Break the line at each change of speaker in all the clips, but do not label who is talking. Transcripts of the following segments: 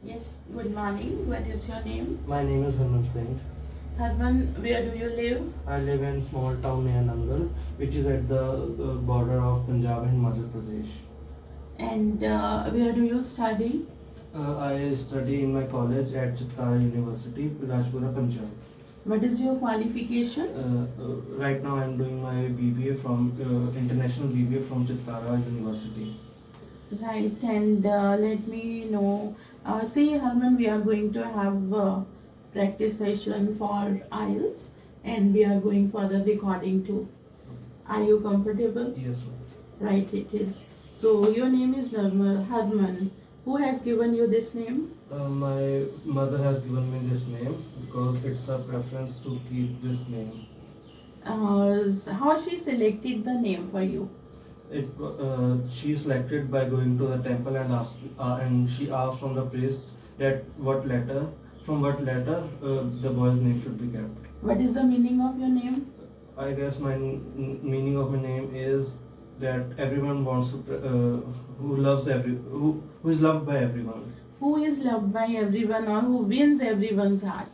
Yes, good morning. What is your name?
My name is Harman Singh.
Harman, where do you live?
I live in small town near Nangal, which is at the border of Punjab and Himachal Pradesh.
And where do you study?
I study in my college at Chitkara University, Rajpura, Punjab.
What is your qualification?
Right now, I'm doing my BBA from international BBA from Chitkara University.
Right, and let me know. See, Harman, we are going to have a practice session for IELTS and we are going for the recording too. Are you comfortable?
Yes, ma'am.
Right, it is. So, your name is Harman. Who has given you this name?
My mother has given me this name because it's a preference to keep this name.
How she selected the name for you?
She selected by going to the temple and and she asked from the priest that from what letter the boy's name should be kept.
What is the meaning of your name?
I guess my meaning of my name is that everyone wants to who is loved by everyone.
Who is loved by everyone or who wins everyone's heart?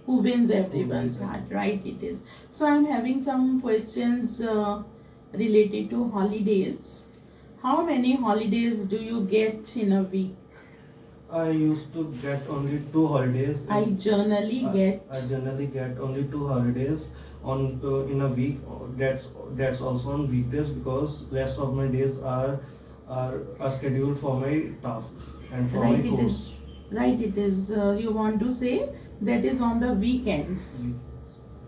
Who wins everyone's heart, right? It is. So I'm having some questions related to holidays. How many holidays do you get in a week?
I used to get only 2 holidays.
I generally
get only 2 holidays on in a week. That's also on weekdays because rest of my days are scheduled for my task and for
right,
my course.
Right, it is. You want to say that is on the weekends.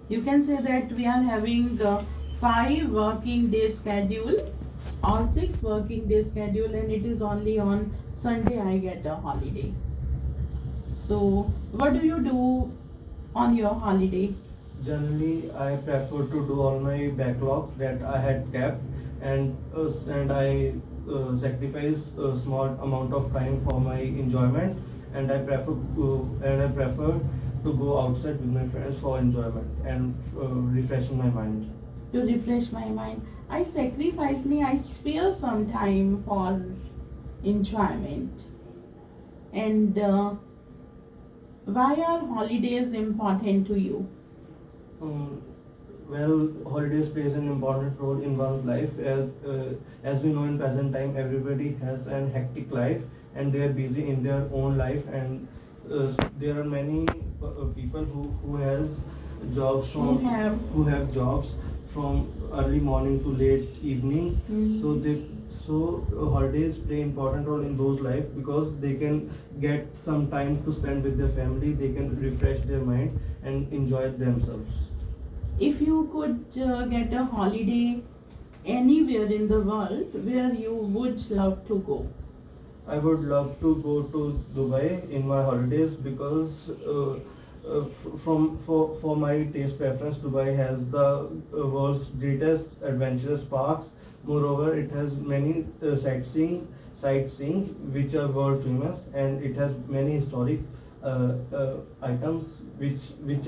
You can say that we are having 5 working day schedule or 6 working day schedule and it is only on Sunday I get a holiday. So what do you do on your holiday?
Generally, I prefer to do all my backlogs that I had kept, and I sacrifice a small amount of time for my enjoyment, and I prefer to go outside with my friends for enjoyment and refreshing my mind.
To refresh my mind, I spare some time for enjoyment. And why are holidays important to you?
Um, well, holidays plays an important role in one's life as we know in present time everybody has an hectic life and they are busy in their own life, and there are many people who has jobs who have jobs from early morning to late evenings. So holidays play important role in those life because they can get some time to spend with their family, they can refresh their mind and enjoy themselves.
If you could get a holiday anywhere in the world, where you would love to go?
I would love to go to Dubai in my holidays because for my taste preference, Dubai has the world's greatest adventurous parks. Moreover, it has many sightseeing which are world famous, and it has many historic items which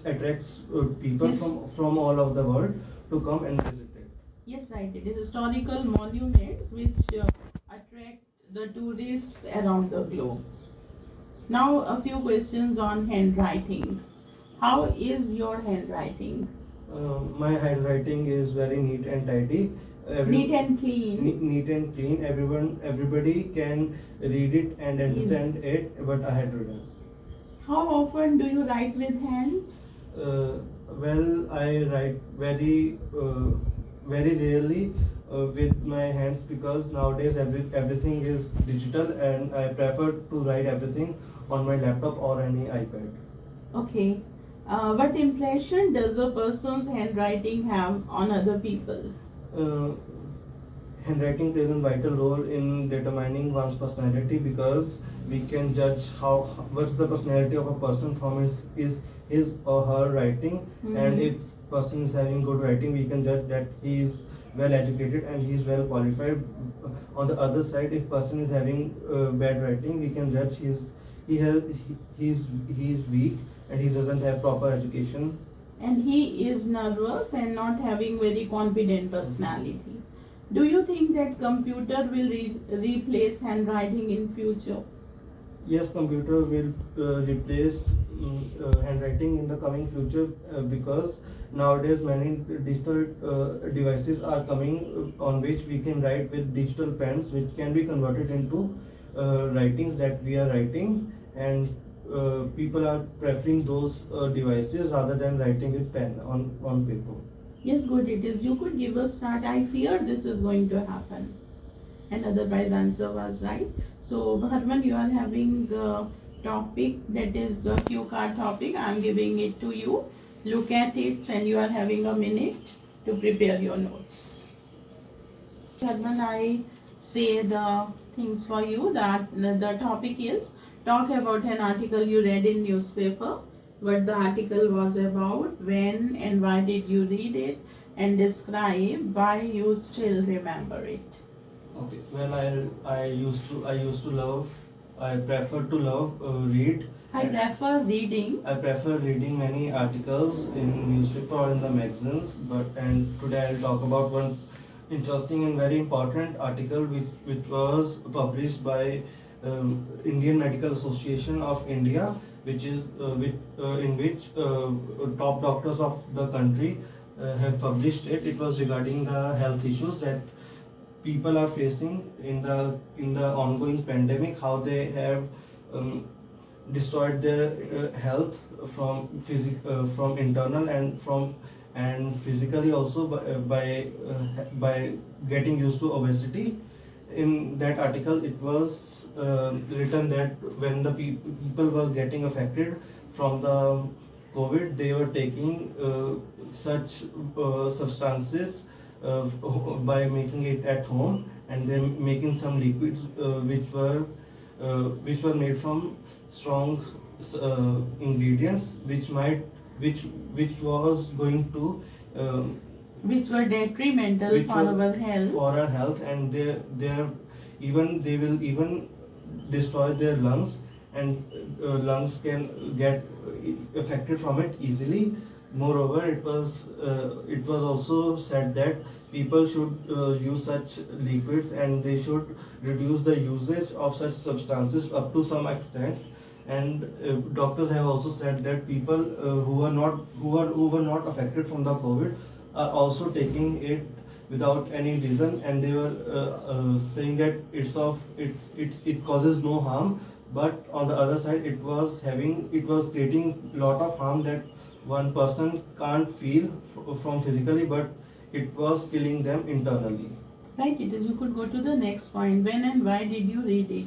attracts people
Yes.
from all over the world to come and visit it.
Yes, right. It is historical monuments which attract the tourists around the globe. Now, a few questions on handwriting. How is your handwriting?
My handwriting is very neat and tidy.
Neat and clean.
Neat and clean. Everybody can read it and understand it. What I had written.
How often do you write with hand?
Well, I write very rarely with my hands because nowadays everything is digital, and I prefer to write everything on my laptop or any iPad.
Okay. What impression does a person's handwriting have on other people?
Uh, Handwriting plays a vital role in determining one's personality because we can judge what's the personality of a person from his or her writing. And if person is having good writing, we can judge that he is well educated and he is well qualified. On the other side, if person is having bad writing, we can judge he has he is weak and he doesn't have proper education. And he is nervous and not having very confident personality. Do you think that computer will replace handwriting in future? Yes, computer will replace handwriting in the coming future because nowadays many digital devices are coming on which we can write with digital pens, which can be converted into writings that we are writing, and people are preferring those devices rather than writing with pen on paper.
Yes, good it is. You could give a start. I fear this is going to happen. And otherwise answer was right. So Bharman, you are having a topic that is a cue card topic. I am giving it to you. Look at it and you are having a minute to prepare your notes. Bharman, I say the things for you. That the topic is talk about an article you read in newspaper, what the article was about, when and why did you read it, and describe why you still remember it.
Okay. Well, I used to love I prefer to love read.
I prefer reading.
I prefer reading many articles in newspaper or in the magazines, and today I'll talk about one interesting and very important article which was published by Indian Medical Association of India, which is in which top doctors of the country have published it. It was regarding the health issues that people are facing in the ongoing pandemic, how they have um, destroyed their health from internal and physically also by getting used to obesity. In that article, it was written that when the people were getting affected from the COVID, they were taking such substances by making it at home, and then making some liquids which were made from strong ingredients which was going to
Which were detrimental
which
for
were
our health.
for our health, and they will even destroy their lungs, and lungs can get affected from it easily. Moreover, it was also said that people should use such liquids, and they should reduce the usage of such substances up to some extent. And doctors have also said that people who were not affected from the COVID are also taking it without any reason, and they were saying that it causes no harm, but on the other side it was creating a lot of harm that one person can't feel from physically, but it was killing them internally.
Right, it is. You could go to the next point. When and why did you read it?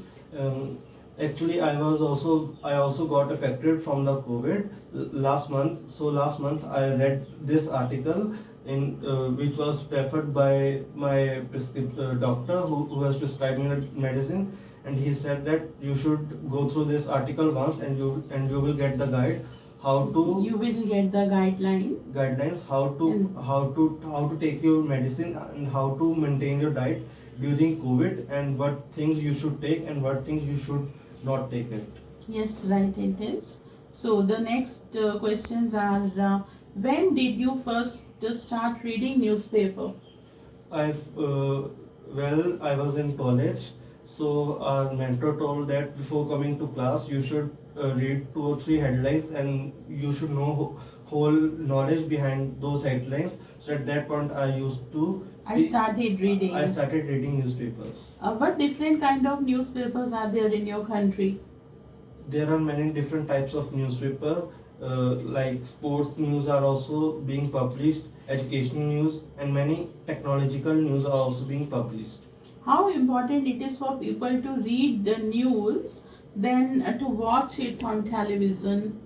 Actually, I also got affected from the COVID last month. So last month I read this article in which was preferred by my doctor who has prescribed me medicine, and he said that you should go through this article once, and you will get the guide how to
You will get the
guidelines how to take your medicine and how to maintain your diet during COVID, and what things you should take and what things you should not take it.
Yes, right, it is. So the next questions are when did you first start reading newspaper?
I've I was in college, so our mentor told that before coming to class, you should read 2 or 3 headlines, and you should know whole knowledge behind those headlines. So at that point,
I started reading.
I started reading newspapers.
What different kind of newspapers are there in your country?
There are many different types of newspaper, like sports news are also being published, educational news, and many technological news are also being published.
How important it is for people to read the news than to watch it on television?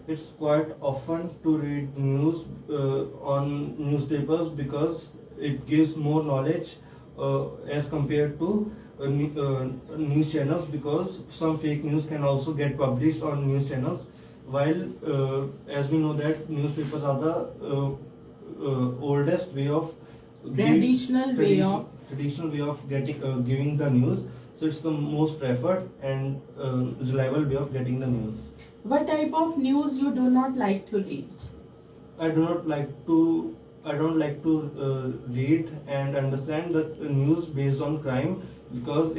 It's quite often to read news on newspapers because it gives more knowledge as compared to news channels, because some fake news can also get published on news channels, while as we know that newspapers are the oldest way of traditional way of getting giving the news. So it's the most preferred and reliable way of getting the news.
What type of news you do not like to read?
I don't like to read and understand the news based on crime, because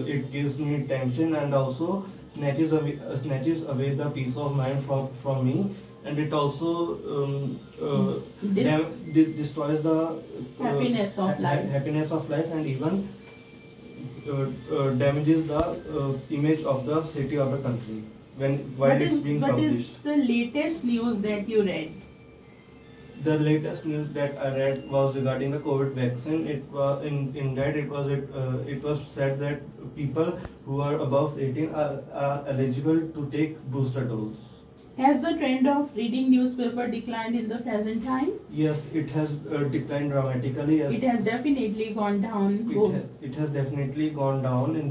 it gives me tension, and also snatches away the peace of mind from me, and it also
This
destroys the
happiness of life.
happiness of life, and even damages the image of the city or the country while
What
it's
is
being
what
published.
is the latest news that you read?
The latest news that I read was regarding the COVID vaccine. It was in that it was said that people who are above 18 are eligible to take booster dose.
Has the trend of reading newspaper declined in the present time?
Yes, it has declined dramatically. As
It has definitely gone down.
it has definitely gone down in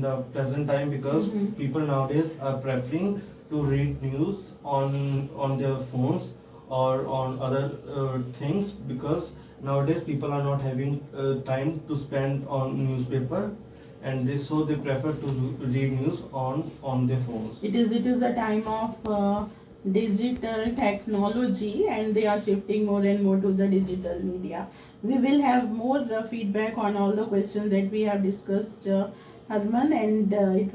the present time, because
Mhm.
people nowadays are preferring to read news on their phones or on other things, because nowadays people are not having time to spend on newspaper, and they prefer to read news on their phones.
It is a time of digital technology, and they are shifting more and more to the digital media. We will have more feedback on all the questions that we have discussed, Harman, and it